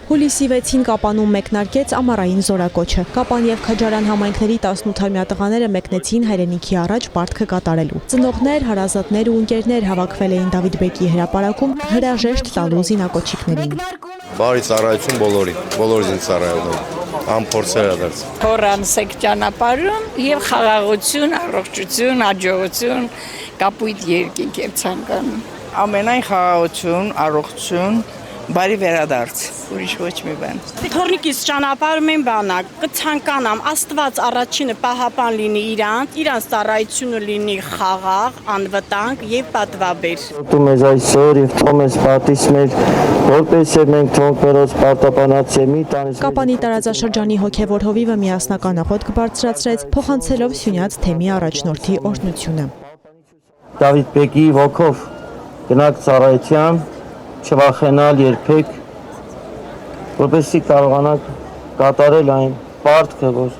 Հուլիսի 6-ին Կապանում մեկնարկեց ամառային զորակոչը։ Կապան եւ Քաջարան համայնքների 18-ամյա տղաները մեկնեցին հայրենիքի առաջ պարտքը կատարելու։ Ծնողներ, հարազատներ ու ընկերներ հավաքվել էին Դավիթ Բեկի հրապարակում հրաժեշտ տալու զինակոչիկներին։ Բարի ծառայություն բոլոր զինծառայողներին, անփորձեր ադարձ։ Հորանսեք ճանապարհում եւ խաղաղություն, առողջություն, աջակցություն, կապույտ երկինք եմ ցանկանում։ Ամենայն խաղաղություն, առողջություն, բարի վերադարձ, ուրիշ ոչ մի բան։ Թորնիկից ճանապարհում եմ բանակ, կցանկանամ Աստված առաջինը պահապան լինի իրանց ծառայությունը լինի խաղաղ, անվտանգ եւ պատվաբեր։ Դու մեզ այսօր եւ թող մեզ պատից մեր որպես մենք թող բերոց պարտապանած եմի տանից։ Կապանի տարածաշրջանի հոգևոր հովիվը միասնական աղոթք բարձրացրեց, փոխանցելով Սյունյաց թեմի առաջնորդի օրհնությունը։ Դավիթ Բեկի ոգով գնաք ծառայության, չվախենալ երբեք, որպեսզի կարողանաք կատարել այն պարտքը, որ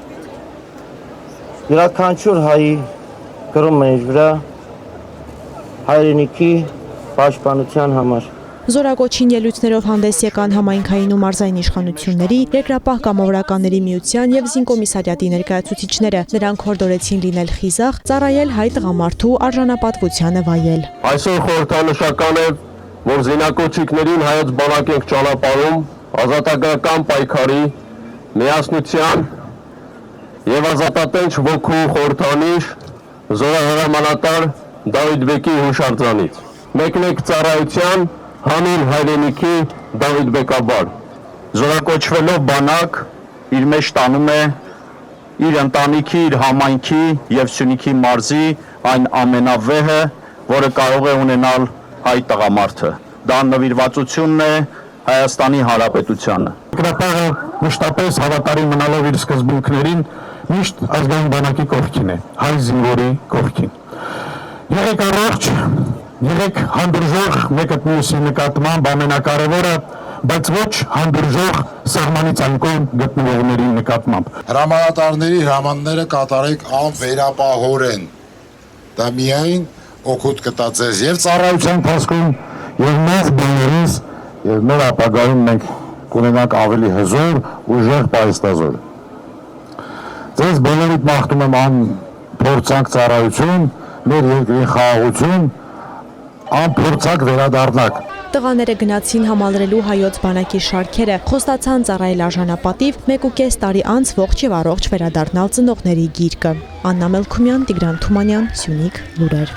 յուրաքանչյուր հայի կրում է իր վրա հայրենիքի պաշտպանության համար։ Զորակոչին ելույթներով հանդես եկան համայնքային ու մարզային իշխանությունների, երկրապահ կամավորականների միության եւ զինկոմիսարիատի ներկայացուցիչները։ Նրանք հորդորեցին լինել խիզախ, ծառայել հայ տղամարդու արժանապատվությանը վայել։ Այսօր խորհրդանշական է, որ զինակոչիկներին հայոց բանակ ենք ճանապարհում ազատագրական պայքարի, միասնության եւ ազատատենչ ոգու խորհրդանիշ զորահրամանատար Դավիթ Բեկի հուշարձանից։ Մեկնեք ծառայության հանուն հայրենիքի Դավիթ Բեկաբար։ Զորակոչվելով բանակ իր մեջ տանում է իր ընտանիքի, իր համայնքի եւ Սյունիքի մարզի այն ամենավեհը, որը կարող է ունենալ հայ տղամարդը։ Դա նվիրվածությունն է Հայաստանի Հանրապետությանը։ Երկրապահը մշտապես հավատարիմ մնալով իր սկզբունքներին միշտ ազգային բանակի կողքին է, հայ զինվորի կողքին։ Եղեք առողջ, եղեք հանդուրժող մեկը մյուսի նկատմամբ ամենակարևորը, բայց ոչ հանդուրժող սահմանից այն կողմ գտնվողների նկատմամբ։ Հրամանատարների հրամանները կատարեք անվերապահորեն։ Դա միայն օգուտ կտա ձեզ եւ ծառայության ընթացքում եւ մեծ բաներից եւ մեր ապագայում մենք կունենանք ավելի հզոր, ուժեղ պայստազոր։ Ձեզ բոլորիդ մաղթում եմ անփորձանք ծառայություն, մեր երկրի խաղաղություն, անփորձանք վերադառնաք։ Տղաները գնացին համալրելու հայոց բանակի շարքերը, խոստացան ծառայել արժանապատիվ 1.5 տարի անց ողջ եւ առողջ վերադառնալ ծնողների գիրկը։ Աննա Մելքումյան, Տիգրան Թումանյան, Սյունիք լուրեր։